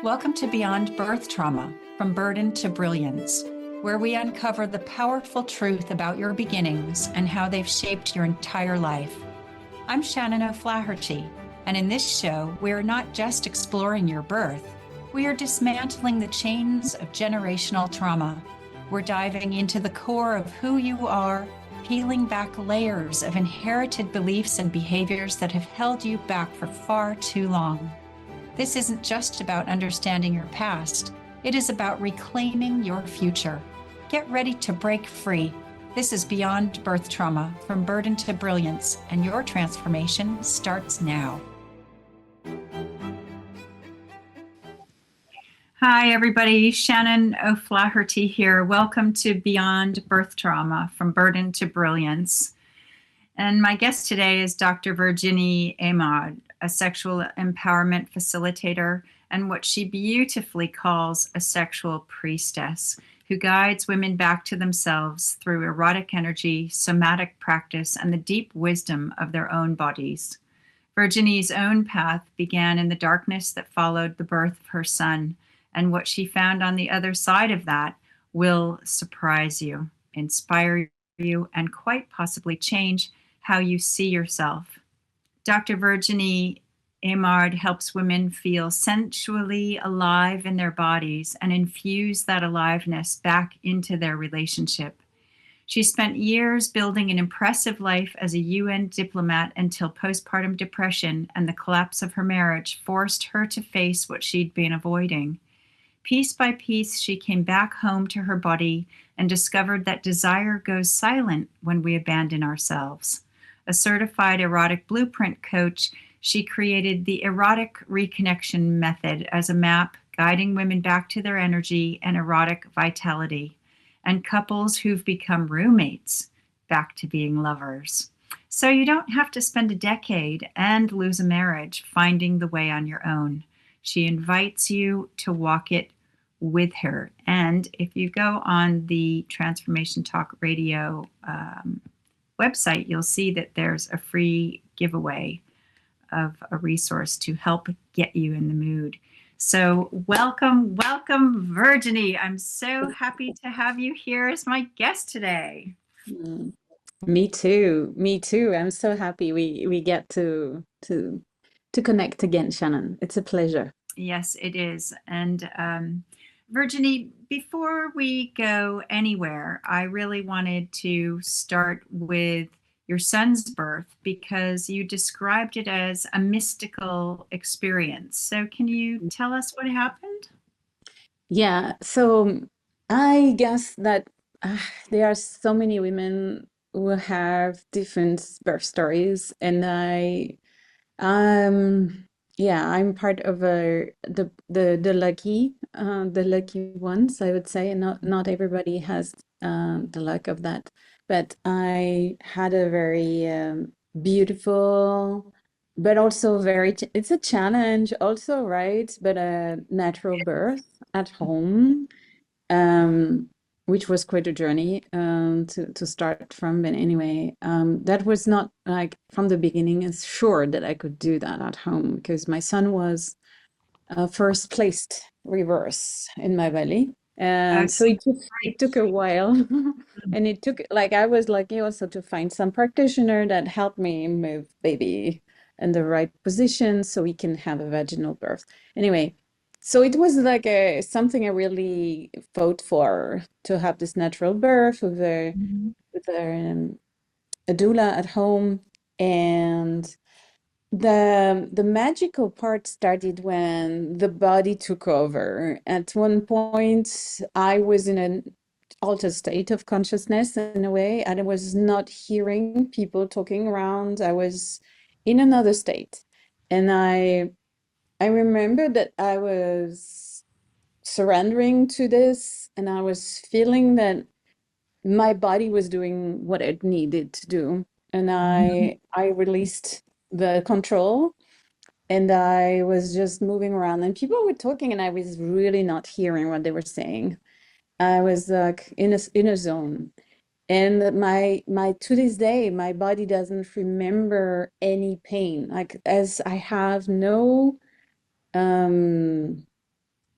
Welcome to Beyond Birth Trauma, From Burden to Brilliance, where we uncover the powerful truth about your beginnings and how they've shaped your entire life. I'm Shannon O'Flaherty, and in this show, we are not just exploring your birth, we are dismantling the chains of generational trauma. We're diving into the core of who you are, peeling back layers of inherited beliefs and behaviors that have held you back for far too long. This isn't just about understanding your past, it is about reclaiming your future. Get ready to break free. This is Beyond Birth Trauma, From Burden to Brilliance, and your transformation starts now. Hi, everybody. Shannon O'Flaherty here. Welcome to Beyond Birth Trauma, From Burden to Brilliance. And my guest today is Dr. Virginie Aimard, a sexual empowerment facilitator and what she beautifully calls a sexual priestess, who guides women back to themselves through erotic energy, somatic practice, and the deep wisdom of their own bodies. Virginie's own path began in the darkness that followed the birth of her son, and what she found on the other side of that will surprise you, inspire you, and quite possibly change how you see yourself. Dr. Virginie Aimard helps women feel sensually alive in their bodies and infuse that aliveness back into their relationship. She spent years building an impressive life as a UN diplomat until postpartum depression and the collapse of her marriage forced her to face what she'd been avoiding. Piece by piece, she came back home to her body and discovered that desire goes silent when we abandon ourselves. A certified erotic blueprint coach, she created the erotic reconnection method as a map guiding women back to their energy and erotic vitality, and couples who've become roommates back to being lovers. So you don't have to spend a decade and lose a marriage finding the way on your own. She invites you to walk it with her. And if you go on the Transformation Talk Radio website, you'll see that there's a free giveaway of a resource to help get you in the mood. So welcome, Virginie. I'm so happy to have you here as my guest today. Me too. Me too. I'm so happy we get to connect again, Shannon. It's a pleasure. Yes, it is. And Virginie, before we go anywhere, I really wanted to start with your son's birth because you described it as a mystical experience. So can you tell us what happened? Yeah, so I guess that there are so many women who have different birth stories, and I'm part of the lucky ones, I would say. And not everybody has the luck of that, but I had a very beautiful, but also it's a challenge also, right? But a natural birth at home, um, which was quite a journey to start from. But anyway, that was not like from the beginning as sure that I could do that at home because my son was first placed reverse in my belly. And so it took a while. And it took, like, I was lucky also to find some practitioner that helped me move baby in the right position so we can have a vaginal birth. Anyway, so it was like something I really fought for, to have this natural birth with a doula at home. And the magical part started when the body took over. At one point, I was in an altered state of consciousness in a way, and I was not hearing people talking around. I was in another state. And I remember that I was surrendering to this, and I was feeling that my body was doing what it needed to do. And I released the control, and I was just moving around, and people were talking, and I was really not hearing what they were saying. I was like in a zone. And my to this day, my body doesn't remember any pain. Like, as I have no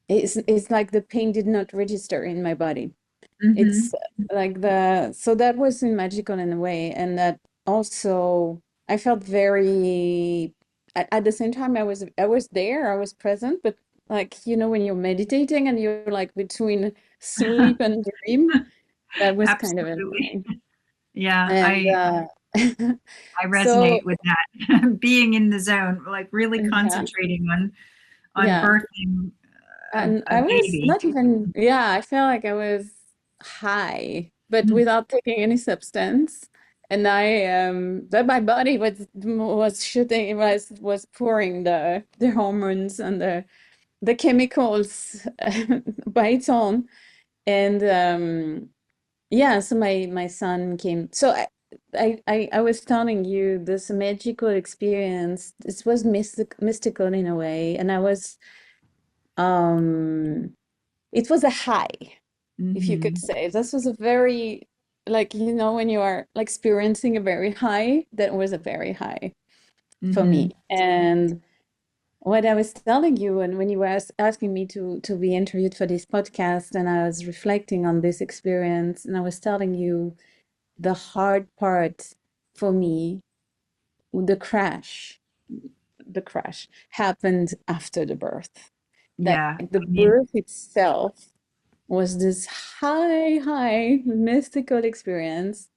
it's like the pain did not register in my body. Mm-hmm. It's like the so that was magical in a way, and that also I felt very at the same time I was there, I was present, but like when you're meditating and you're like between sleep and dream, that was kind of Absolutely. insane. Yeah, And I so resonate with that. Being in the zone, like really yeah, concentrating on yeah. birthing And a I was baby. not even, yeah, I felt like I was high, but Mm. without taking any substance. And but my body was shooting, it was pouring the hormones and the chemicals by its own. And yeah, so my son came. So I was telling you this magical experience. This was mystical in a way, and um it was a high, if you could Mm-hmm. say. This was a very, like, when you are like experiencing a very high, that was a very high for Mm-hmm. me. And what I was telling you, and when you were asking me to be interviewed for this podcast, and I was reflecting on this experience, and I was telling you the hard part for me, the crash, the crash happened after the birth. That Yeah. the I mean, birth itself was this high, mystical experience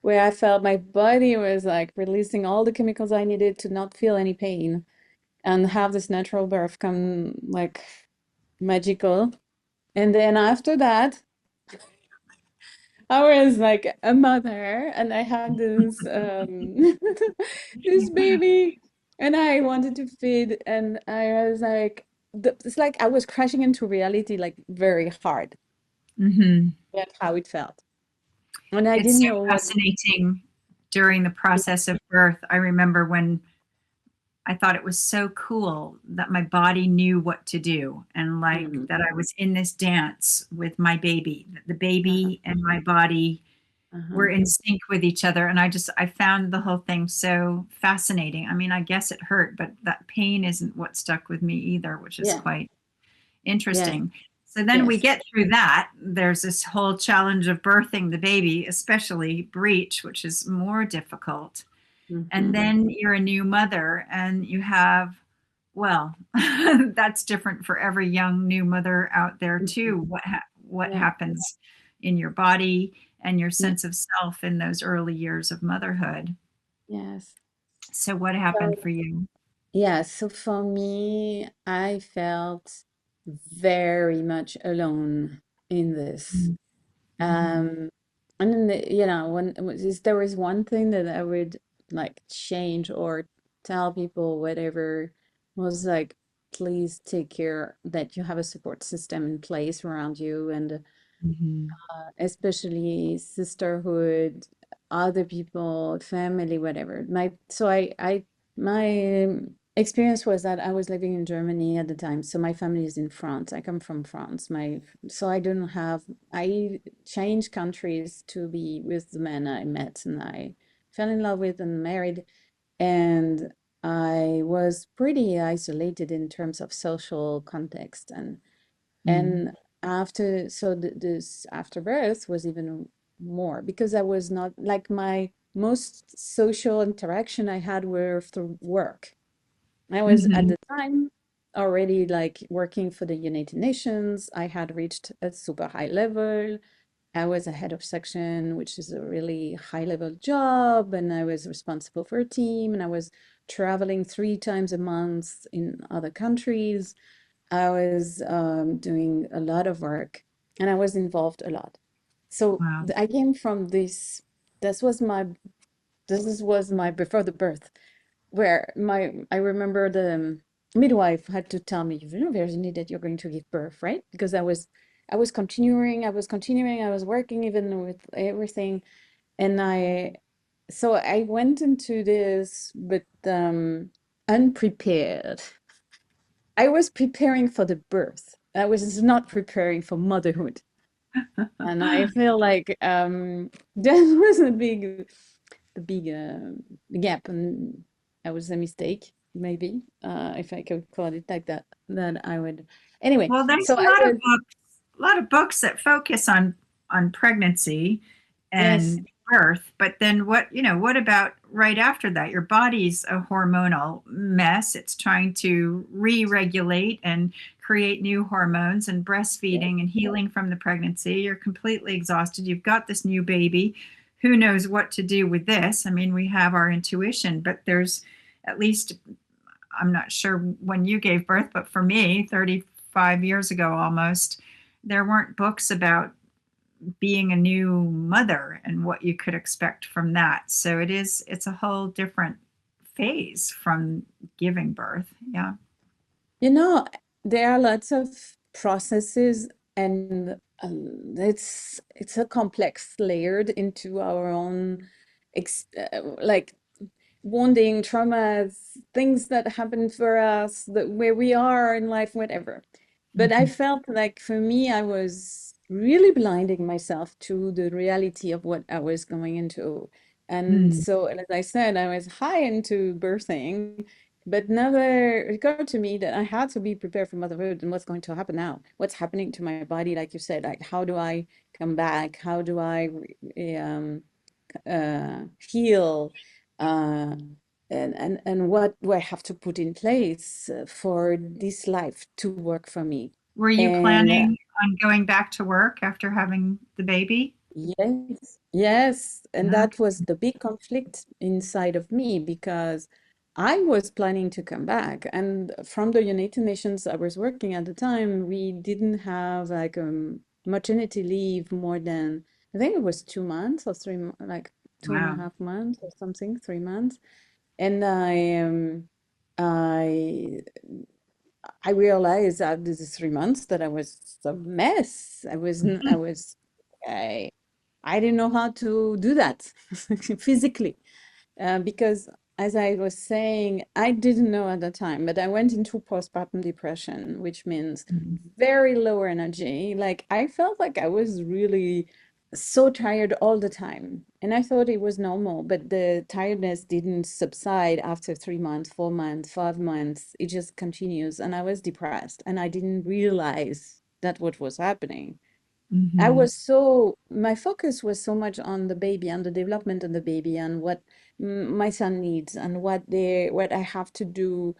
where I felt my body was like releasing all the chemicals I needed to not feel any pain and have this natural birth come like magical. And then after that, I was like a mother and I had this this baby and I wanted to feed and I was like it's like I was crashing into reality like very hard. mhm. That's how it felt. And I It's didn't so know what. fascinating during the process of birth. I remember when I thought it was so cool that my body knew what to do and like Mm. that I was in this dance with my baby. The Uh-huh, baby and my body were uh-huh. in sync with each other. And I found the whole thing so fascinating. I mean, I guess it hurt, but that pain isn't what stuck with me either, which is Yeah, quite yes, interesting. So then we yes. get through that. There's this whole challenge of birthing the baby, especially breech, which is more difficult. And Hmm. then you're a new mother and you have, well, that's different for every young new mother out there too. What Yeah, happens in your body and your yeah, sense of self in those early years of motherhood. yes. So what happened So, for you? yeah, so for me, I felt very much alone in this. Mm-hmm. Um, and then, there was one thing that I would like change or tell people, whatever, was like, please take care that you have a support system in place around you, and Mm-hmm. especially sisterhood, other people, family, whatever. My experience was that I was living in Germany at the time, so my family is in France. I come from France. So I don't have. I changed countries to be with the man I met and I fell in love with and married, and I was pretty isolated in terms of social context Mm-hmm. and after, so this afterbirth was even more because I was not like my most social interaction I had were through work. I was at Mm-hmm. the time already like working for the United Nations. I had reached a super high level. I was a head of section, which is a really high level job, and I was responsible for a team, and I was traveling 3 times a month in other countries. I was doing a lot of work and I was involved a lot. So Wow. I came from this, this was my, was my before the birth, where I remember the midwife had to tell me, Virginie, that you're going to give birth, right? Because I was working even with everything. And so I went into this, but unprepared. I was preparing for the birth. I was not preparing for motherhood. And I feel like that was the big gap, and that was a mistake. maybe, if I could call it like that, that I would. Anyway, Well, there's so I was, a lot of books that focus on pregnancy yes, and birth, but then what, what about right after that? Your body's a hormonal mess. It's trying to re-regulate and create new hormones and yes, breastfeeding and healing from the pregnancy. You're completely exhausted. You've got this new baby. Who knows what to do with this? I mean, we have our intuition, but there's at least I'm not sure when you gave birth, but for me, 35 years ago almost, there weren't books about being a new mother and what you could expect from that. So it's a whole different phase from giving birth. Yeah. you know, there are lots of processes, and it's a complex layered into our own like wounding, traumas, things that happened for us, that where we are in life, whatever. But I Mhm. felt like for me, I was really blinding myself to the reality of what I was going into. And Mm. so, as I said, I was high into birthing, but never occurred to me that I had to be prepared for motherhood and what's going to happen now. What's happening to my body, like you said, like how do I come back? How do I heal? Uh, and what do I have to put in place for this life to work for me? Were you And planning on going back to work after having the baby? yes, yes, and that Okay. was the big conflict inside of me because I was planning to come back, and from the United Nations I was working at the time, we didn't have like maternity leave more than I think it was 2 months or like two and a Wow. half months or something, 3 months. And I I realized after the 3 months that I was a mess. I was I I didn't know how to do that physically because as I was saying, I didn't know at the time, but I went into postpartum depression, which means very low energy. Like I felt like I was really so tired all the time. And I thought it was normal, but the tiredness didn't subside after 3 months, 4 months, 5 months. It just continues. And I was depressed and I didn't realize that what was happening. Mm-hmm. My focus was so much on the baby and the development of the baby and what my son needs and what I have to do.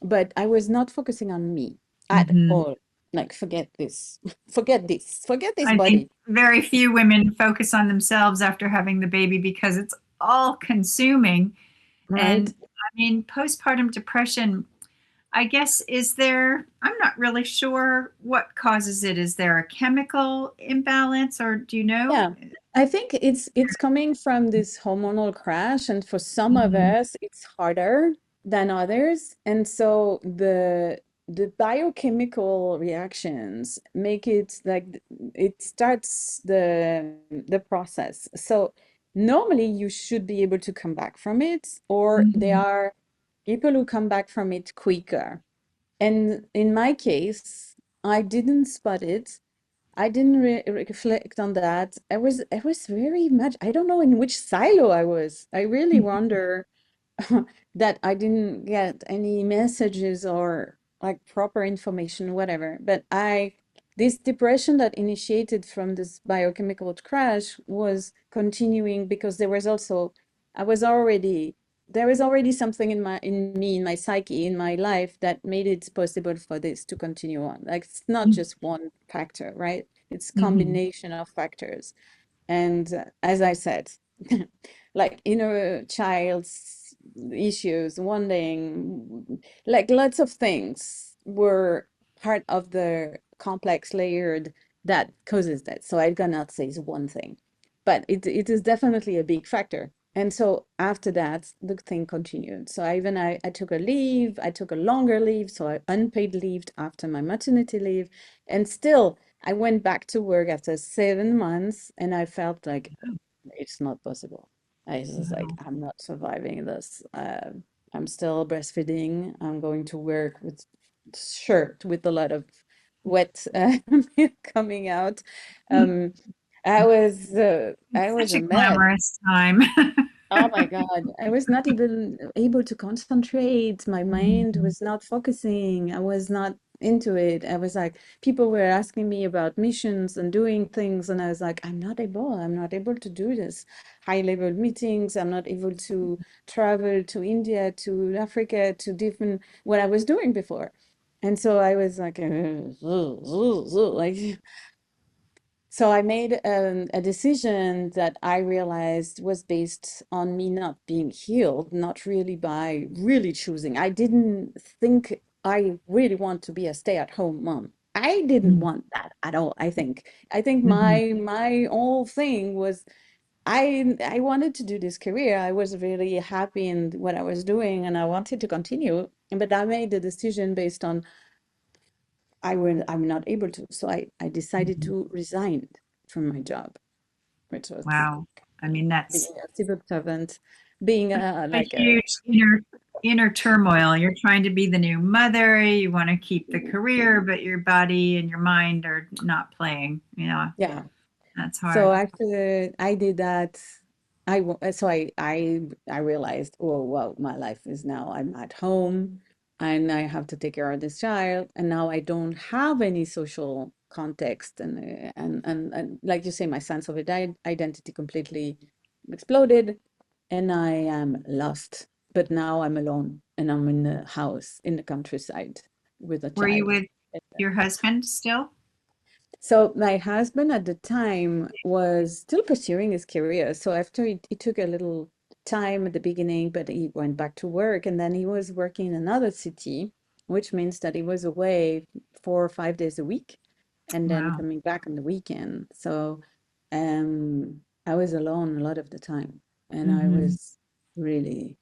But I was not focusing on me at Mm-hmm. all. Like, forget this, forget this I think body, very few women focus on themselves after having the baby because it's all consuming. right? And I mean, postpartum depression, I guess, I'm not really sure what causes it. Is there a chemical imbalance or do you know? Yeah, I think it's coming from this hormonal crash, and for some of Mhm. us, it's harder than others. And so the biochemical reactions make it like it starts the process. So normally you should be able to come back from it, or there Mhm. are people who come back from it quicker. And in my case, I didn't spot it. I didn't reflect on that. I was very much, I don't know in which silo I was. I really wonder that I didn't get any messages or like proper information, whatever. But this depression that initiated from this biochemical crash was continuing because I was already, there was already something in me, in my psyche, in my life that made it possible for this to continue on. Like it's not just one factor, right? It's Mhm. combination of factors. And as I said, like inner child's issues, wanting, like lots of things were part of the complex layered that causes that. So I cannot say it's one thing, but it is definitely a big factor. And so after that, the thing continued. So I took a leave, I took a longer leave, so I unpaid leave after my maternity leave, and still I went back to work after 7 months and I felt like it's not possible. I was just like, Wow. I'm not surviving this. I'm still breastfeeding. I'm going to work with shirt with a lot of wet milk coming out. Um, I was a Such a mess. glamorous time. Oh my God. I was not even able to concentrate. My mind was not focusing. I was not into it. I was like, people were asking me about missions and doing things, and I was like, I'm not able. I'm not able to do this. High level meetings. I'm not able to travel to India, to Africa, to different what I was doing before. And so I was like, like so I made a decision that I realized was based on me not being healed, not really by really choosing. I didn't think I really want to be a stay-at-home mom. I didn't Mhm. want that at all, I think. I think Mhm. my whole thing was I wanted to do this career. I was really happy in what I was doing and I wanted to continue. But I made the decision based on I'm not able to. So I decided Mhm. to resign from my job, which was Wow. I mean, being that's a civil servant, being a like a, huge inner turmoil. You're trying to be the new mother. You want to keep the career, but your body and your mind are not playing. Yeah, yeah. that's So hard. after I did that, so I realized, oh wow, my life is now I'm at home and I have to take care of this child, and now I don't have any social context, and like you say, my sense of identity completely exploded, and I am lost. But now I'm alone, and I'm in a house in the countryside with a Were you child. with your husband still? So my husband at the time was still pursuing his career. So after it took a little time at the beginning, but he went back to work, and then he was working in another city, which means that he was away 4 or 5 days a week and then Wow. coming back on the weekend. So I was alone a lot of the time, and I Hmm. was really,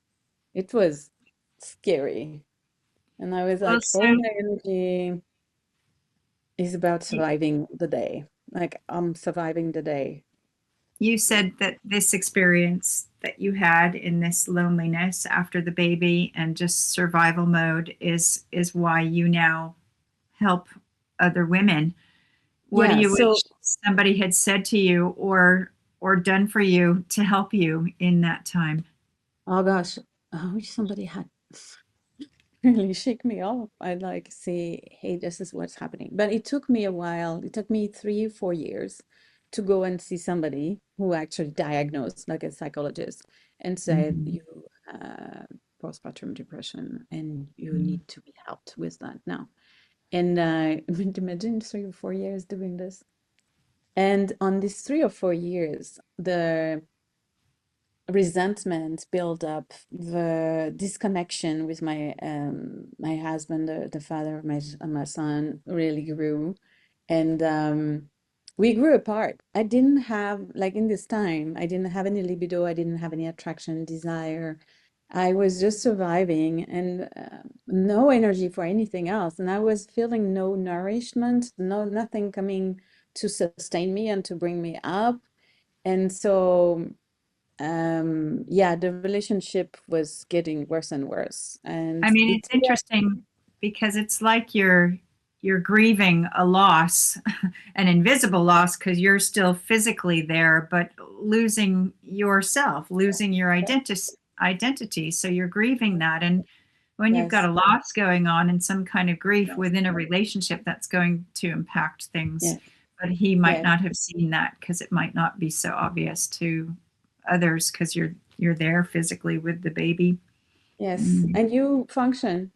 it was scary. And I was Well, like, so all my energy is about surviving the day. Like I'm surviving the day. you said that this experience that you had in this loneliness after the baby and just survival mode is why you now help other women. What do Yeah, you so wish somebody had said to you or done for you to help you in that time? oh gosh, I wish somebody had really shake me off. I'd like say, hey, this is what's happening. But it took me a while. It took me 3 or 4 years to go and see somebody who actually diagnosed, like a psychologist, and said Mhm. you postpartum depression and you Mhm. need to be helped with that now. And imagine 3 or 4 years doing this. And on these 3 or 4 years, the resentment built up, the disconnection with my husband, the father of my son, really grew, and we grew apart. I didn't have like in this time, I didn't have any libido, I didn't have any attraction, desire. I was just surviving and no energy for anything else, and I was feeling no nourishment, no nothing coming to sustain me and to bring me up. And so yeah, the relationship was getting worse and worse, I and mean, it it's interesting because it's like you're grieving a loss, an invisible loss because you're still physically there, but losing yourself, losing your identity. So you're grieving that. And when you've got yes, a loss going on and some kind of grief within a relationship, that's going to impact things. yes, But he might yes, not have seen that because it might not be so obvious to others because you're there physically with the baby. yes, Mm. and you function,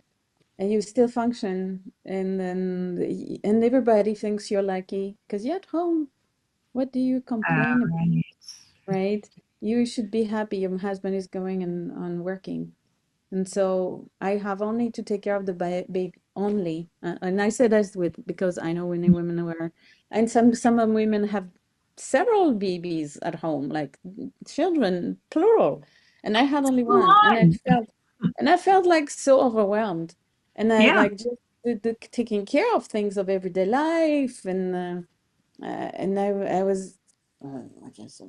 and you still function, and then and everybody thinks you're lucky because you're at home. What do you complain about, Right. right? You should be happy your husband is going and on working. And so I have only to take care of the baby only. And I say that with because I know many women who are, and some of women have several babies at home, like children, plural. And I had only Come one, on. and I felt like so overwhelmed. And I Yeah. like just the taking care of things of everyday life, and I was, I guess,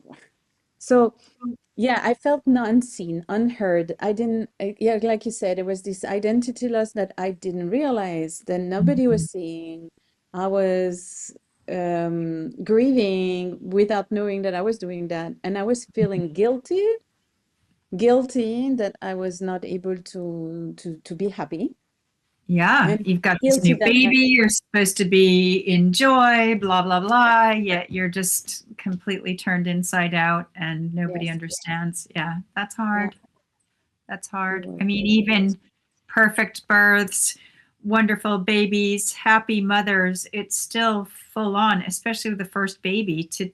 so. Yeah, I felt unseen, unheard. I didn't, yeah, like you said, it was this identity loss that I didn't realize that nobody Mhm. was seeing. I was grieving without knowing that I was doing that. And I was feeling guilty guilty that I was not able to be happy, Yeah, and you've got this guilty new that I baby, you're supposed to be in joy, blah, blah, blah, yet you're just completely turned inside out and nobody yes, understands. Yeah, that's yeah, hard. That's it hard. was I mean, it was even perfect births, wonderful babies, happy mothers, it's still full on, especially with the first baby, to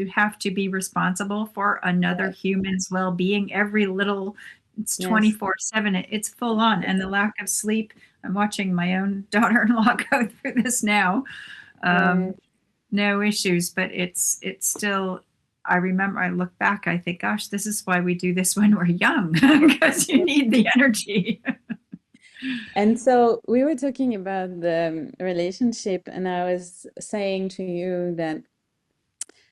have to be responsible for another right. human's well-being. Every little, it's Yes, 24/7. It's full on. And the lack of sleep. I'm watching my own daughter-in-law go through this now. right. Um, no issues, but it's still, I remember, I look back, I think, gosh, this is why we do this when we're young, because you need the energy. And so we were talking about the relationship, and I was saying to you that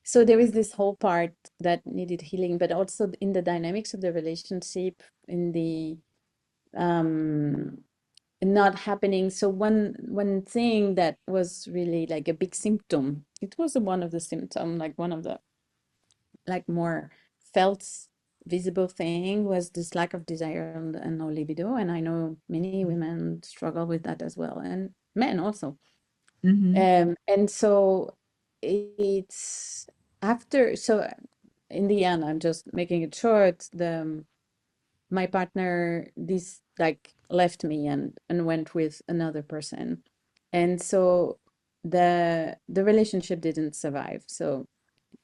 so there is this whole part that needed healing, but also in the dynamics of the relationship, in the um not happening. So one thing that was really like a big symptom, it was one of the symptom, like one of the like more felt visible thing was this lack of desire and no libido. And I know many women struggle with that as well, and men also. Hmm. And so it's after, so in the end, I'm just making it short. My partner, this like left me and went with another person. And so the relationship didn't survive. So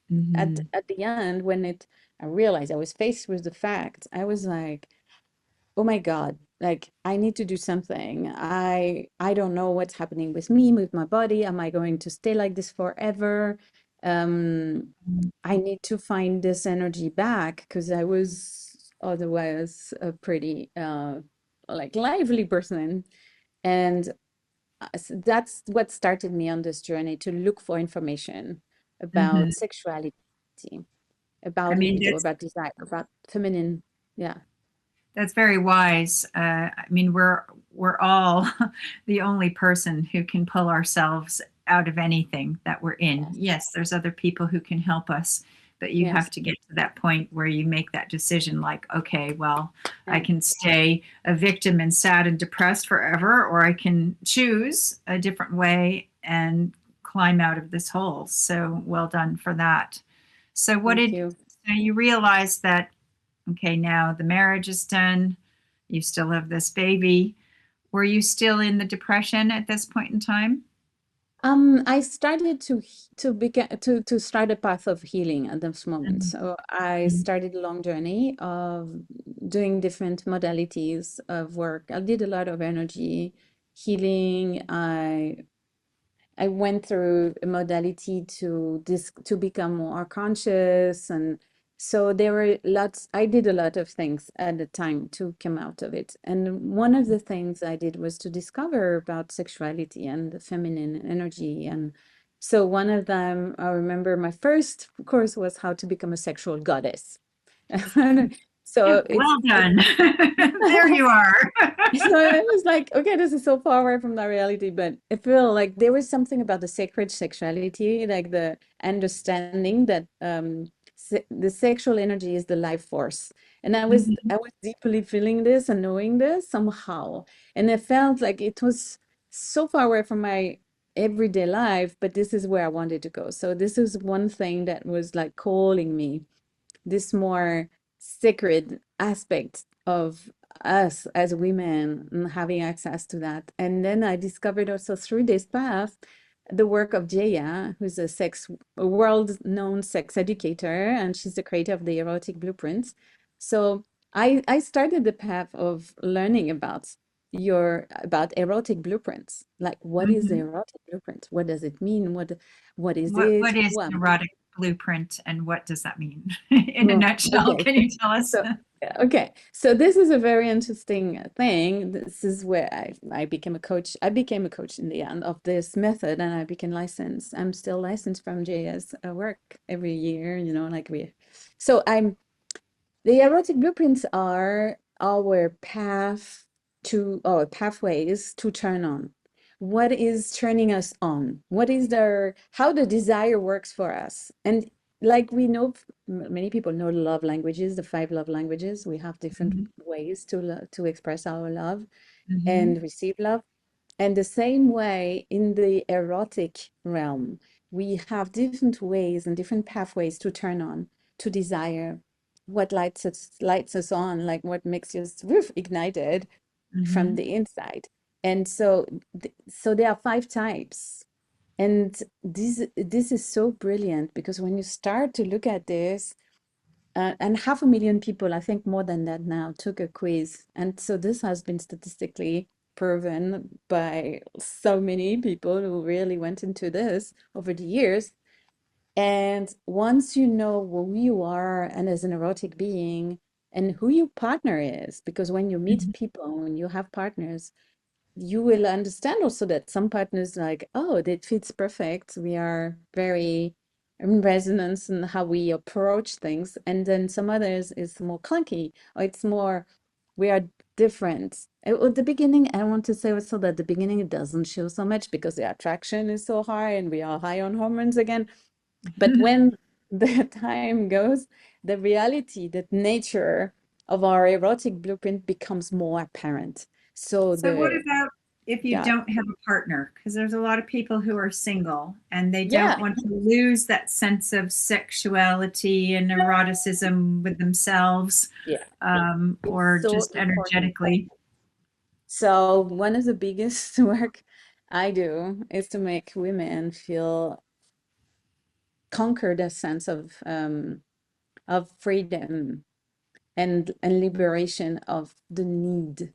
Hmm. at the end, when it I realized I was faced with the fact, I was like, oh my God, like I need to do something. I don't know what's happening with me, with my body. Am I going to stay like this forever? Um, I need to find this energy back because I was otherwise a pretty like lively person. And that's what started me on this journey to look for information Hmm. about sexuality, I about mean, libido, about desire, about feminine. Yeah. that's very wise. I mean, we're all the only person who can pull ourselves out of anything that we're in. Yes. Yes, there's other people who can help us, but you Yes. have to get to that point where you make that decision like, okay, well, I Yeah. can stay a victim and sad and depressed forever, or I can choose a different way and climb out of this hole. So well done for that. So Thank you. so you realize that, okay, now the marriage is done. You still have this baby. Were you still in the depression at this point in time? I started to begin to start a path of healing at this moment. Mhm. So I started a long journey of doing different modalities of work. I did a lot of energy healing. I went through a modality to this to become more conscious, and so there were lots. I did a lot of things at the time to come out of it. And one of the things I did was to discover about sexuality and the feminine energy. And so one of them, I remember my first course was how to become a sexual goddess. So Well done. There you are. so it was like, okay, this is so far away from the reality, but I feel like there was something about the sacred sexuality, like the understanding that se the sexual energy is the life force. And Mhm. I was deeply feeling this and knowing this somehow. And I felt like it was so far away from my everyday life, but this is where I wanted to go. So this is one thing that was like calling me, this more sacred aspect of us as women and having access to that. And then I discovered also through this path the work of Jaya, who's a world-known sex educator, and she's the creator of the erotic blueprints. So I started the path of learning about erotic blueprints. Like, what is the Mhm. erotic blueprint? What does it mean? What is it? What is Well, an erotic blueprint and what does that mean? In a well, nutshell, okay. can you tell us? So, yeah, okay. So this is a very interesting thing. This is where I became a coach. I became a coach in the end of this method, and I became licensed. I'm still licensed from JS work every year, like we. So the erotic blueprints are our path to our pathways to turn on. What is turning us on? What is how the desire works for us? And like we know, many people know love languages, the five love languages. We have different Mhm. ways to express our love Mhm. and receive love. And the same way in the erotic realm, we have different ways and different pathways to turn on, to desire, what lights us on, like what makes us woof, ignited from Mhm. the inside. And so, so there are five types. And this is so brilliant because when you start to look at this, and 500,000 people, I think more than that now, took a quiz. And so this has been statistically proven by so many people who really went into this over the years. And once you know who you are and as an erotic being and who your partner is, because when you meet Mhm. people, when you have partners, you will understand also that some partners like, oh, that fits perfect. We are very in resonance in how we approach things. And then some others is more clunky or it's more, we are different. At the beginning, I want to say also that the beginning it doesn't show so much because the attraction is so high and we are high on hormones again. But when the time goes, the reality, that nature of our erotic blueprint becomes more apparent. So So what the, about if you yeah, don't have a partner? Because there's a lot of people who are single and they yeah, don't want to lose that sense of sexuality and eroticism with themselves, yeah. It's or so just important. energetically. So one of the biggest work I do is to make women feel conquer the sense of freedom and liberation of the need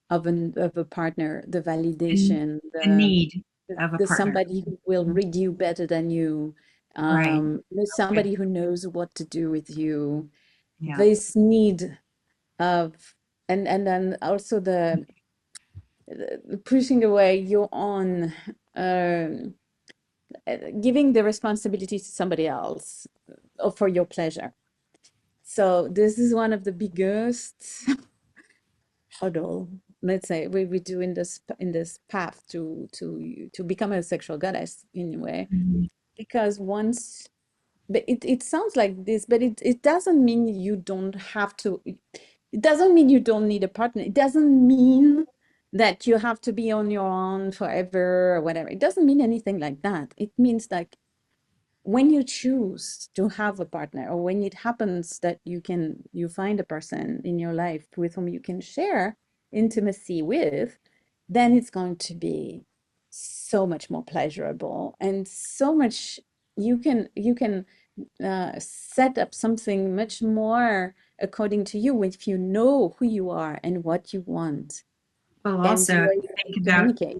of a partner, the And validation, the need of a the partner. somebody who will read you better than you, Right. Okay. somebody who knows what to do with you. Yeah. This need of and then also the pushing away your own um, giving the responsibility to somebody else or for your pleasure. So this is one of the biggest hurdle, let's say, we do in this path to become a sexual goddess in a way. Mhm. Because once, but it sounds like this, but it doesn't mean you don't have to, it doesn't mean you don't need a partner. It doesn't mean that you have to be on your own forever or whatever. It doesn't mean anything like that. It means like when you choose to have a partner or when it happens that you find a person in your life with whom you can share intimacy with, then it's going to be so much more pleasurable and so much you can set up something much more according to you if you know who you are and what you want Well, and also, you if are you able think to about communicate.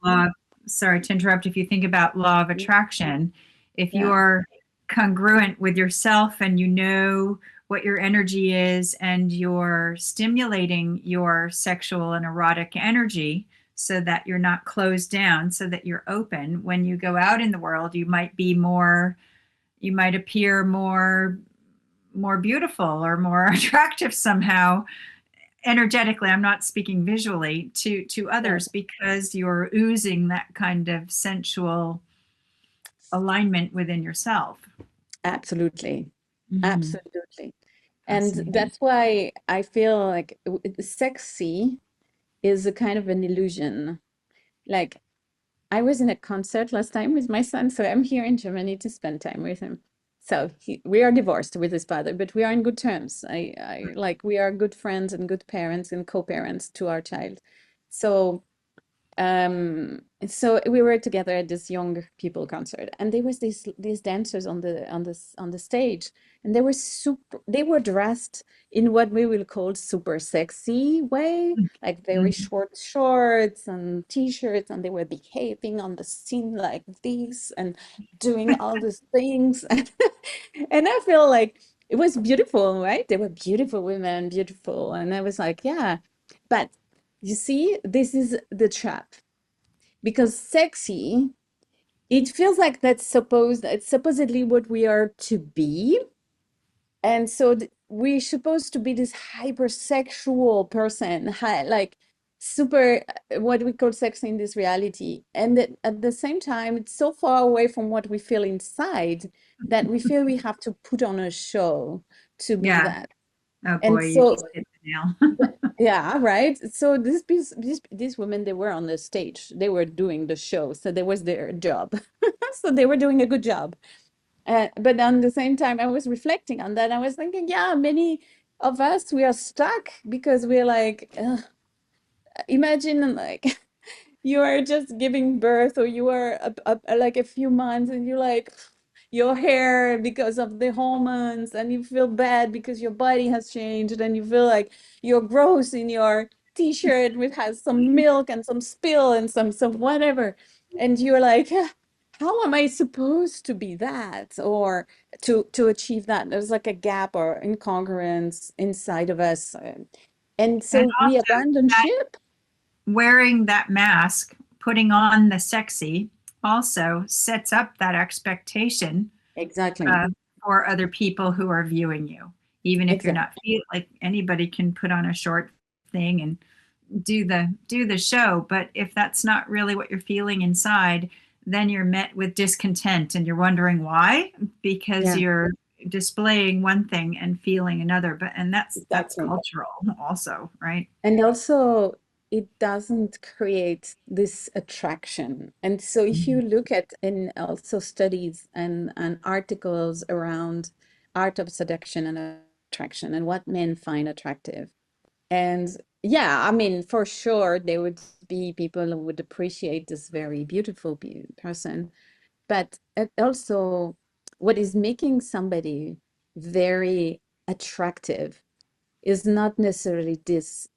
sorry to interrupt, if you think about law of attraction, if Yeah, you're congruent with yourself and you know what your energy is and you're stimulating your sexual and erotic energy so that you're not closed down, so that you're open, when you go out in the world, you might be more, you might appear more beautiful or more attractive somehow energetically. I'm not speaking visually to yeah, others because you're oozing that kind of sensual alignment within yourself. absolutely. Mm, Absolutely. And fascinating. that's why I feel like sexy is a kind of an illusion. Like I was in a concert last time with my son, so I'm here in Germany to spend time with him. So we are divorced with his father, but we are in good terms. I like we are good friends and good parents and co-parents to our child. So so we were together at this young people concert, and there was these dancers on the stage, and they were dressed in what we will call super sexy way, like very Mhm. short shorts and t-shirts, and they were behaving on the scene like this and doing all these things. And I feel like it was beautiful, right? They were beautiful women, beautiful, and I was like, yeah, but you see, this is the trap because sexy, it feels like it's supposedly what we are to be. And so we're supposed to be this hypersexual person, like super what we call sex in this reality. And that at the same time, it's so far away from what we feel inside that we feel we have to put on a show to be Yeah. that. Oh And boy, you so just hit the nail. yeah, right. So these women, they were on the stage, they were doing the show, so that was their job. So they were doing a good job. But on the same time, I was reflecting on that. I was thinking, yeah, many of us, we are stuck because we're like, imagine like you are just giving birth, or you are like a few months, and you like your hair because of the hormones, and you feel bad because your body has changed, and you feel like you're gross in your t-shirt which has some milk and some spill and some whatever, and you're like, how am I supposed to be that, or to achieve that? There's like a gap or incongruence inside of us, and And so we also abandon that ship. wearing that mask, putting on the sexy, also sets up that expectation Exactly. uh, for other people who are viewing you. Even if you're Exactly. not feel like anybody can put on a short thing and do the show, but if that's not really what you're feeling inside, then you're met with discontent and you're wondering why, because Yeah, you're displaying one thing and feeling another. But and that's exactly. cultural also, right? And also, it doesn't create this attraction. And so, if you look at in also studies and articles around art of seduction and attraction and what men find attractive. And yeah, I mean, for sure, there would be people who would appreciate this very beautiful person. But it also, what is making somebody very attractive is not necessarily this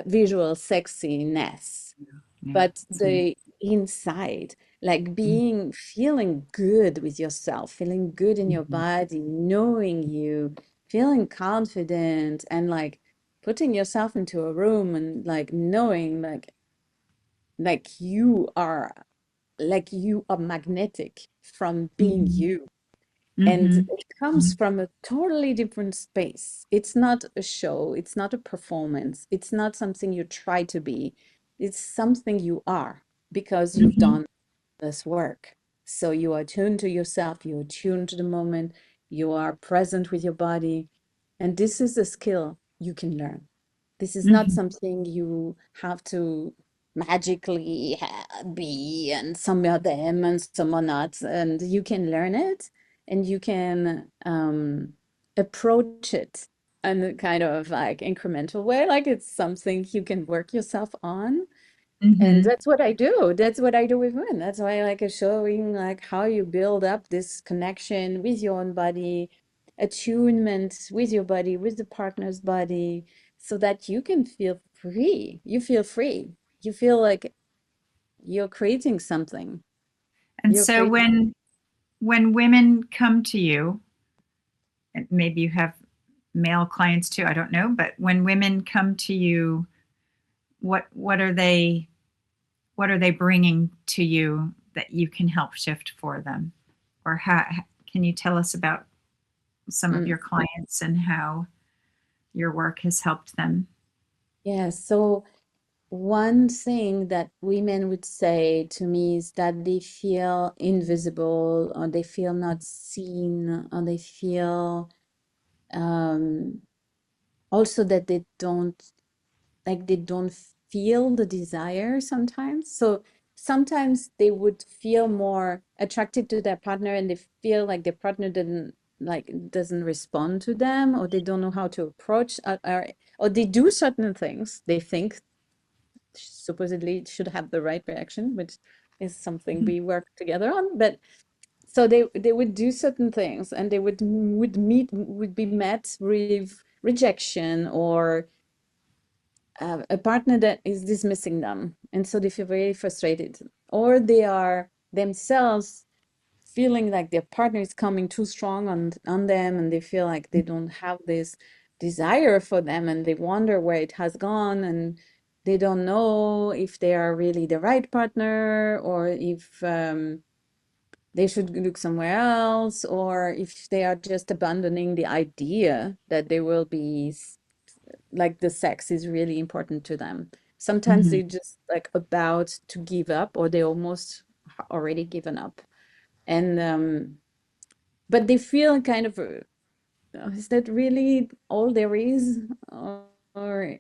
visual sexiness, Yeah. but the inside, like being, feeling good with yourself, feeling good in your Mhm. body, knowing you, feeling confident, and like putting yourself into a room and like knowing like you are like you are magnetic from being Mhm. you. And Mhm. it comes from a totally different space. It's not a show, it's not a performance, it's not something you try to be. It's something you are because you've Mhm. done this work. So you are tuned to yourself, you're tuned to the moment, you are present with your body. And this is a skill you can learn. This is not Mhm. something you have to magically be, and some are them and some are not. And you can learn it, and you can approach it in a kind of like incremental way, like it's something you can work yourself on. And Mhm. that's what I do. That's what I do with women. That's why I like showing like how you build up this connection with your own body, attunement with your body, with the partner's body, so that you can feel free. You feel free. You feel like you're creating something. And You're so creating. when women come to you, and maybe you have male clients too, I don't know, but when women come to you, what are they bringing to you that you can help shift for them? Or how can you tell us about some of Mm. your clients and how your work has helped them? Yeah. So one thing that women would say to me is that they feel invisible, or they feel not seen, or they feel um, also that they don't feel the desire sometimes. So sometimes they would feel more attracted to their partner, and they feel like their partner doesn't respond to them, or they don't know how to approach, or they do certain things they think supposedly should have the right reaction, which is something we work together on. But so they would do certain things, and they would be met with rejection, or a partner that is dismissing them, and so they feel very frustrated, or they are themselves feeling like their partner is coming too strong on them, and they feel like they don't have this desire for them, and they wonder where it has gone, and they don't know if they are really the right partner, or if they should look somewhere else, or if they are just abandoning the idea that they will be like the sex is really important to them. Sometimes Mhm. they're just like about to give up, or they almost already given up. And but they feel kind of, is that really all there is? Or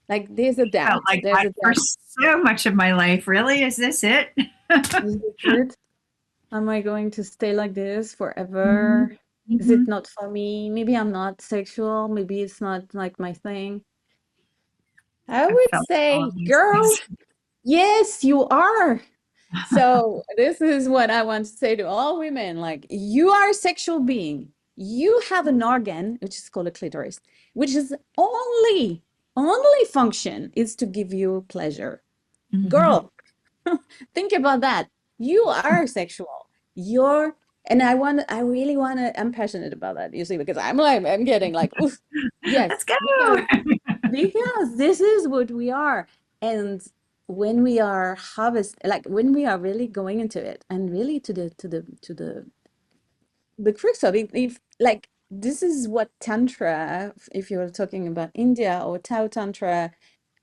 like there's a Felt doubt. like There's that a for doubt. so much of my life. Really? Is this it? Is this it? Am I going to stay like this Mhm. forever? Is it Mhm. not for me? Maybe I'm not sexual. Maybe it's not like my thing. I I've would felt all say, of these things. girl, yes, you are. So this is what I want to say to all women. Like, you are a sexual being. You have an organ, which is called a clitoris, which is only function is to give you pleasure. Mhm. Girl, think about that. You are sexual. You're, and I really want to, I'm passionate about that, you see, because I'm getting like, oof, yes, Let's go. because this is what we are. And when we are like when we are really going into it and really to the crux of it, if like this is what Tantra, if you're talking about India or Tao Tantra,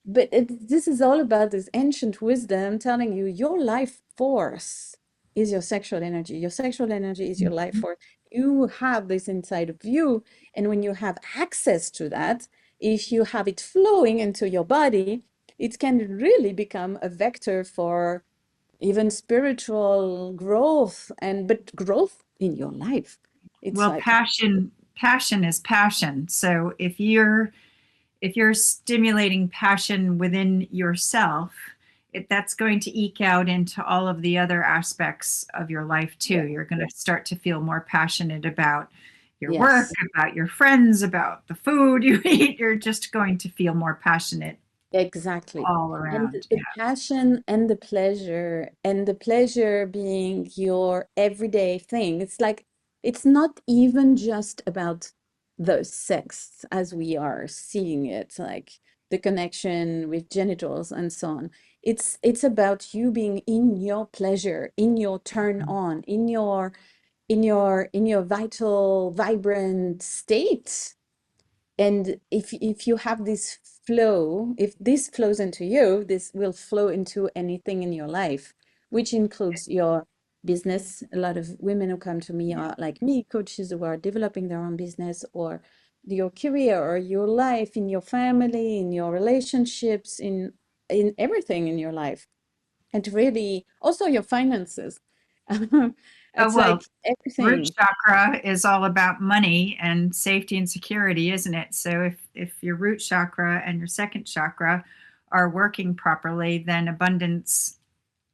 but this is all about this ancient wisdom telling you your life force is your sexual energy. Your sexual energy is your life force. You have this inside of you. And when you have access to that, if you have it flowing into your body, it can really become a vector for even spiritual growth and but growth in your life. It's Well, like, passion is passion. So if you're stimulating passion within yourself, that's going to eke out into all of the other aspects of your life yeah, too. You're going to start to feel more passionate about your work, yes. about your friends, about the food you eat. You're just going to feel more passionate Exactly. all And around. the passion and the pleasure being your everyday thing. It's like, it's not even just about the sex as we are seeing it, like the connection with genitals and so on. It's about you being in your pleasure, in your turn Yeah. on, in your vital, vibrant state. And if you have this flow, if this flows into you, this will flow into anything in your life, which includes your business. A lot of women who come to me are like me, coaches who are developing their own business, or your career or your life, in your family, in your relationships, in everything in your life. And really also your finances. Oh, It's well, like root everything. chakra is all about money and safety and security, isn't it? So if your root chakra and your second chakra are working properly, then abundance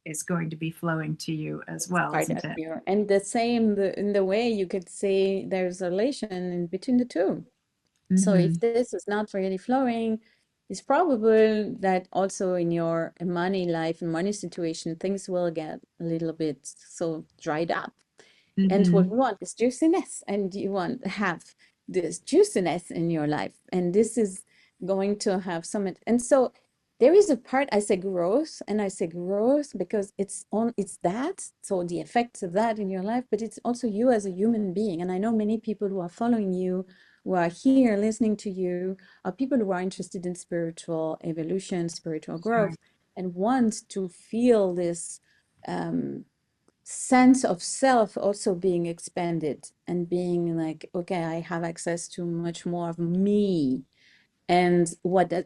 is going to be flowing to you as It's well, part isn't of it? your, and the same in the way you could say there's a relation in between the two. So if Hmm. this is not really flowing, it's probable that also in your money life and money situation, things will get a little bit so dried up. And what Hmm. we want is juiciness, and you want to have this juiciness in your life. And this is going to have some, and so there is a part I say growth, and I say growth because it's that, so the effects of that in your life, but it's also you as a human being. And I know many people who are following you, who are here listening to you, are people who are interested in spiritual evolution, spiritual Sure. growth, and want to feel this um, sense of self also being expanded and being like, okay, I have access to much more of me. And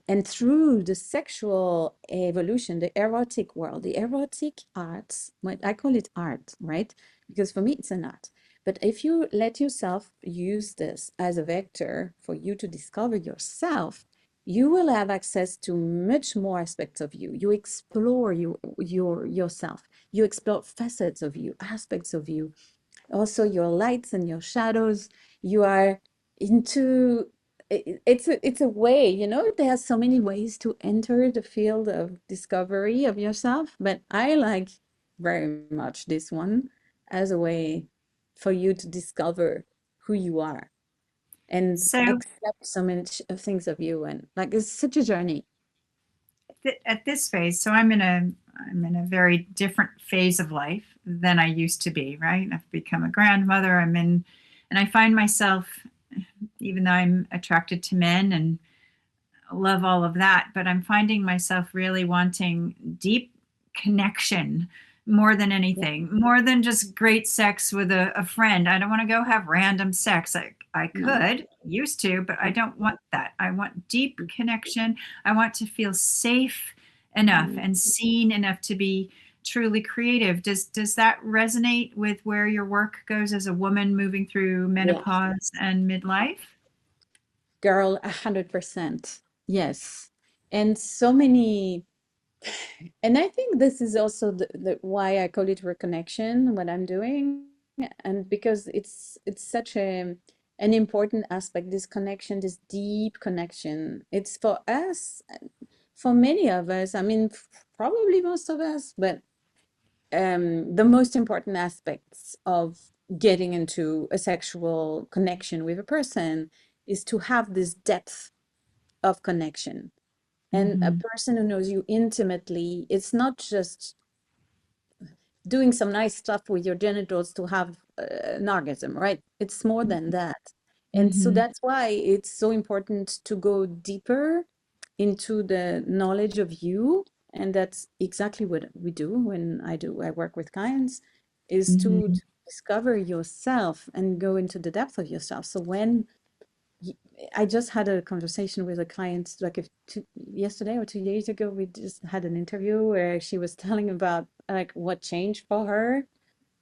and through the sexual evolution, the erotic world, the erotic arts, I call it art, right? Because for me it's an art. But if you let yourself use this as a vector for you to discover yourself, you will have access to much more aspects of you. You explore yourself. You explore facets of you, aspects of you, also your lights and your shadows. You are into, it's a way, there are so many ways to enter the field of discovery of yourself, but I like very much this one as a way for you to discover who you are and So accept so many things of you. And like, it's such a journey. at this phase, so I'm in a very different phase of life than I used to be, right? I've become a grandmother. And I find myself, even though I'm attracted to men and love all of that, but I'm finding myself really wanting deep connection more than Yeah. anything, more than just great sex with a friend. I don't want to go have random sex. I No. could, used to, but I don't want that. I want deep connection. I want to feel safe enough Mm. and seen enough to be truly creative. Does that resonate with where your work goes as a woman moving through Yes. menopause and midlife? Girl, 100%. Yes. And so many, and I think this is also why I call it reconnection, what I'm doing. And because it's such an important aspect, this connection, this deep connection. It's for us, for many of us, I mean, probably most of us, but the most important aspects of getting into a sexual connection with a person is to have this depth of connection. And a Hmm. person who knows you intimately, it's not just doing some nice stuff with your genitals to have an orgasm, right? It's more than that. And so Hmm. that's why it's so important to go deeper into the knowledge of you. And that's exactly what we do when I work with clients, is to Hmm. discover yourself and go into the depth of yourself. So when y- I just had a conversation with a client like yesterday or 2 days ago. We just had an interview where she was telling about like what changed for her,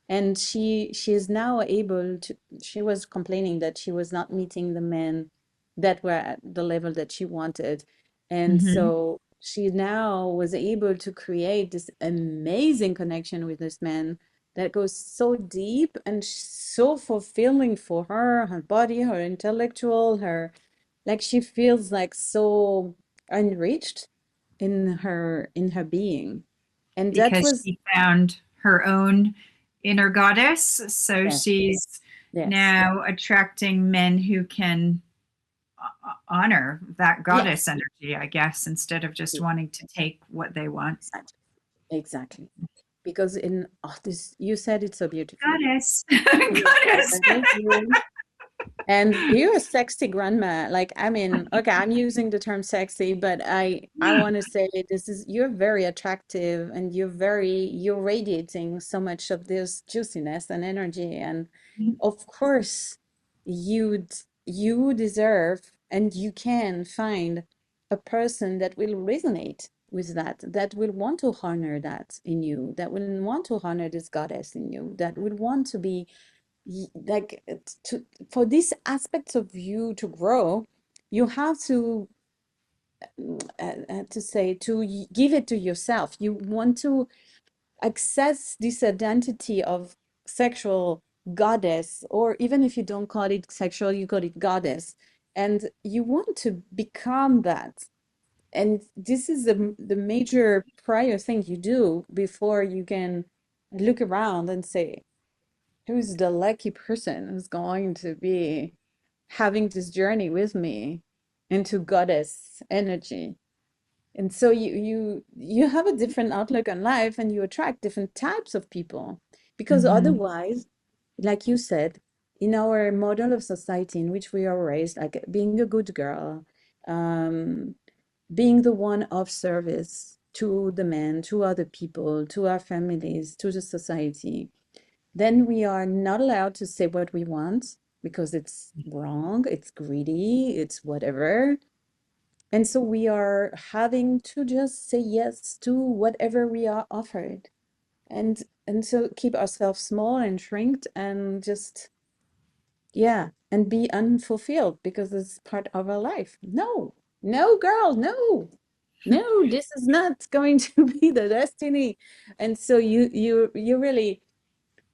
and she is now able to. She was complaining that she was not meeting the men that were at the level that she wanted, and Hmm. so she now was able to create this amazing connection with this man that goes so deep and so fulfilling for her, her body, her intellectual, her, like she feels like so enriched in her being. And that Because was, she found her own inner goddess. So yes, she's yes, now attracting men who can honor that goddess yes. energy, I guess, instead of just wanting to take what they want. Exactly. Exactly. Because in this, you said it so beautifully. Goddess. Yes. Goddess. Thank you. And you're a sexy grandma. Like, I mean, okay, I'm using the term sexy, but I want to say this is, you're very attractive and you're radiating so much of this juiciness and energy. And of course, you deserve and you can find a person that will resonate with that, that will want to honor that in you, that will want to honor this goddess in you, that will want to be like to, for these aspects of you to grow, you have to say, to give it to yourself. You want to access this identity of sexual goddess, or even if you don't call it sexual, you call it goddess, and you want to become that. And this is the major prior thing you do before you can look around and say, who's the lucky person who's going to be having this journey with me into goddess energy? And so you have a different outlook on life, and you attract different types of people, because Hmm. otherwise, like you said, in our model of society in which we are raised, like being a good girl, um, being the one of service to the men, to other people, to our families, to the society, then we are not allowed to say what we want because it's wrong, it's greedy, it's whatever. And so we are having to just say yes to whatever we are offered. And so keep ourselves small and shrinked and just, yeah, and be unfulfilled because it's part of our life. No, no, girl, no. No, this is not going to be the destiny. And so you really,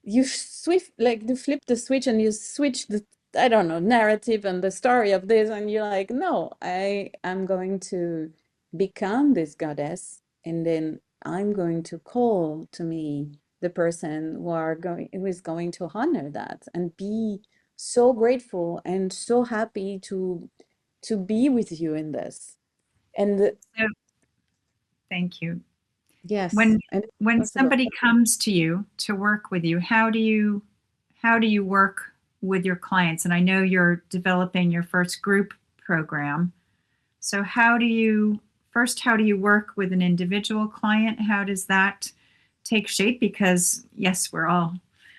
you swift, like you flip the switch and you switch the, I don't know, narrative and the story of this, and you're like, no, I am going to become this goddess, and then I'm going to call to me the person who is going to honor that and be so grateful and so happy to be with you in this. And So thank you. yes, When and it's when possible. somebody comes to you to work with you, how do you work with your clients? And I know you're developing your first group program. So how do you work with an individual client? How does that take shape? Because yes, we're all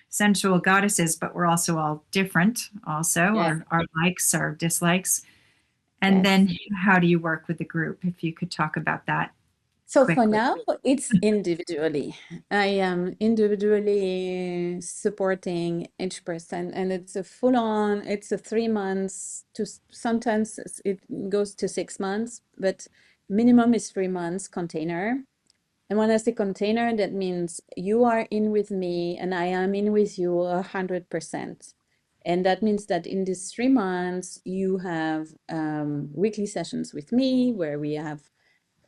sensual goddesses, but we're also all different also, Yes, our likes, our dislikes. And yes. then how do you work with the group? If you could talk about that So for quickly. now, it's individually. I am individually supporting each person, and it's a full on, it's a 3 months to sometimes it goes to 6 months, but minimum is 3 months container. And when I say container, that means you are in with me and I am in with you 100%. And that means that in these 3 months, you have weekly sessions with me where we have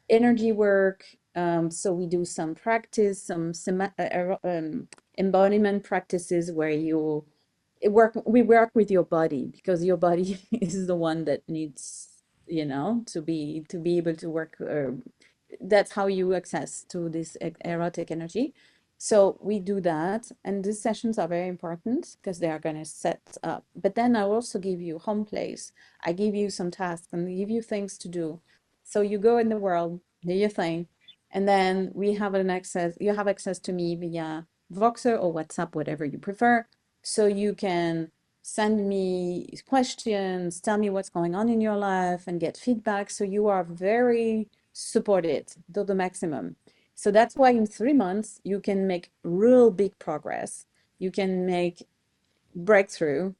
energy work. So we do some practice, embodiment practices where we work with your body because your body is the one that needs, to be able to work. That's how you access to this erotic energy. So we do that, and these sessions are very important because they are going to set up. But then I also give you home place. I give you some tasks and give you things to do. So you go in the world, do your thing, and then we have an access. You have access to me via Voxer or WhatsApp, whatever you prefer. So you can send me questions, tell me what's going on in your life, and get feedback. So you are very supported to the maximum. So that's why in 3 months you can make real big progress. You can make breakthrough,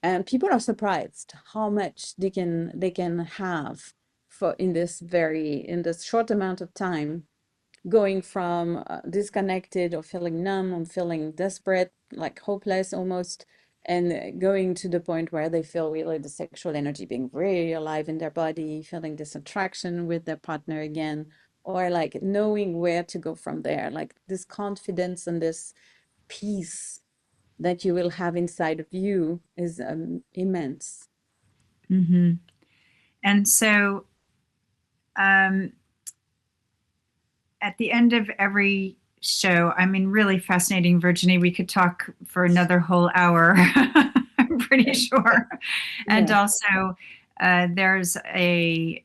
and people are surprised how much they can have for in this short amount of time, going from disconnected or feeling numb or feeling desperate, like hopeless almost, and going to the point where they feel really the sexual energy being really alive in their body, feeling this attraction with their partner again, or like knowing where to go from there, like this confidence and this peace that you will have inside of you is immense. Hmm. And so um, at the end of every show, I mean, really fascinating, Virginie. We could talk for another whole hour, I'm pretty sure. And Yeah. also, there's a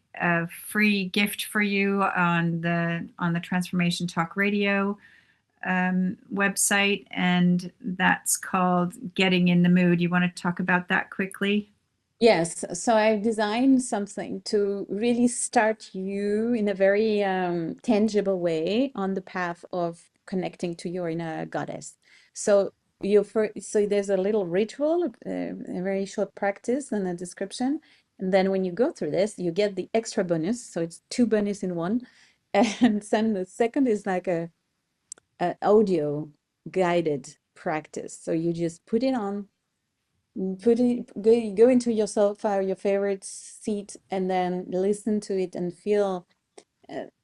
free gift for you on the Transformation Talk Radio website, and that's called Getting in the Mood. You want to talk about that quickly? Yes, so I've designed something to really start you in a very tangible way on the path of connecting to your inner goddess. So so there's a little ritual, a very short practice and a description, and then when you go through this, you get the extra bonus. So it's two bonus in one, and then the second is like a audio guided practice. So you just put it on, go into your sofa or your favorite seat and then listen to it and feel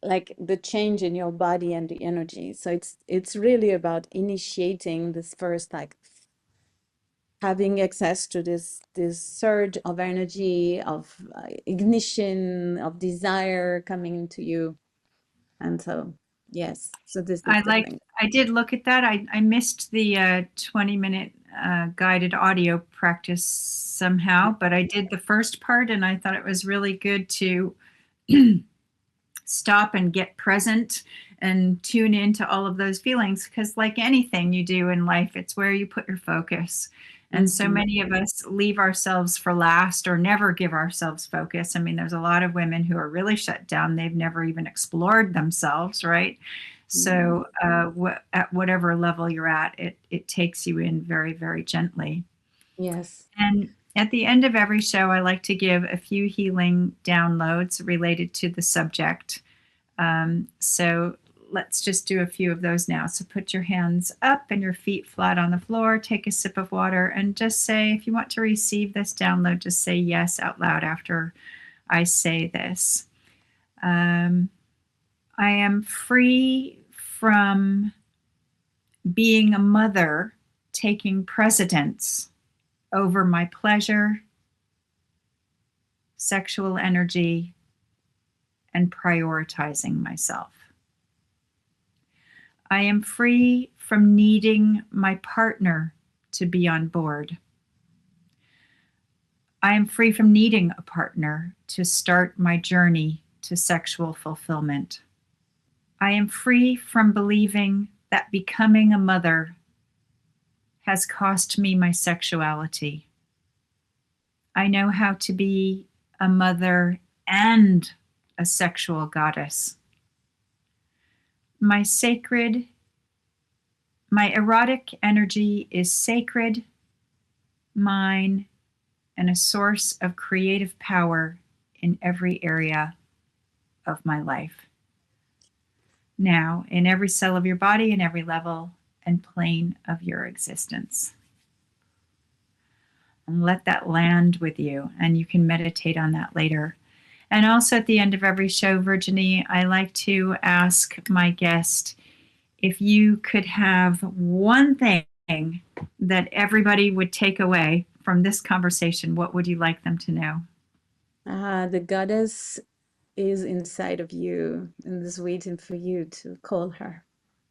like the change in your body and the energy. So it's really about initiating this first, like having access to this surge of energy, of ignition, of desire coming into you. And so yes, so this is the thing. I did look at that. I missed the 20-minute guided audio practice somehow, but I did the first part and I thought it was really good to stop and get present and tune into all of those feelings, because like anything you do in life, it's where you put your focus. And so Mhm. many of us leave ourselves for last or never give ourselves focus. I mean, there's a lot of women who are really shut down. They've never even explored themselves, right? Mhm. So at whatever level you're at, it takes you in very, very gently. Yes. And at the end of every show, I like to give a few healing downloads related to the subject. So let's just do a few of those now. So put your hands up and your feet flat on the floor. Take a sip of water and just say, if you want to receive this download, just say yes out loud after I say this. Um, I am free from being a mother, taking precedence over my pleasure, sexual energy, and prioritizing myself. I am free from needing my partner to be on board. I am free from needing a partner to start my journey to sexual fulfillment. I am free from believing that becoming a mother has cost me my sexuality. I know how to be a mother and a sexual goddess. My erotic energy is sacred, mine, and a source of creative power in every area of my life. Now, in every cell of your body, in every level and plane of your existence. And let that land with you, and you can meditate on that later. And also at the end of every show, Virginie, I like to ask my guest if you could have one thing that everybody would take away from this conversation, what would you like them to know? The goddess is inside of you and is waiting for you to call her.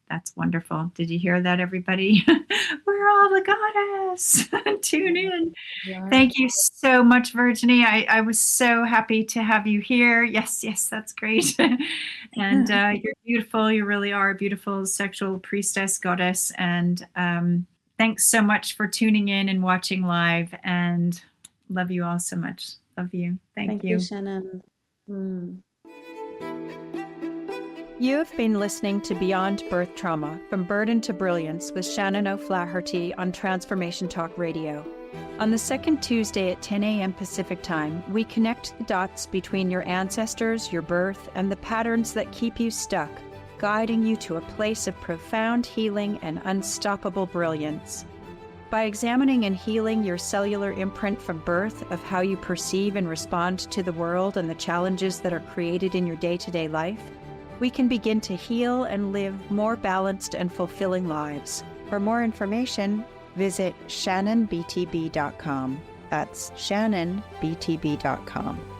That's wonderful. Did you hear that, everybody? We're all the goddess. Tune in. Yeah. Thank you so much, Virginie. I was so happy to have you here. Yes, that's great. And you're beautiful. You really are a beautiful sexual priestess, goddess. And thanks so much for tuning in and watching live. And love you all so much. Love you. Thank you. Shannon. You have been listening to Beyond Birth Trauma, From Burden to Brilliance with Shannon O'Flaherty on Transformation Talk Radio. On the second Tuesday at 10 a.m. Pacific Time, we connect the dots between your ancestors, your birth, and the patterns that keep you stuck, guiding you to a place of profound healing and unstoppable brilliance. By examining and healing your cellular imprint from birth of how you perceive and respond to the world and the challenges that are created in your day-to-day life, we can begin to heal and live more balanced and fulfilling lives. For more information, visit shannonbtb.com. That's shannonbtb.com.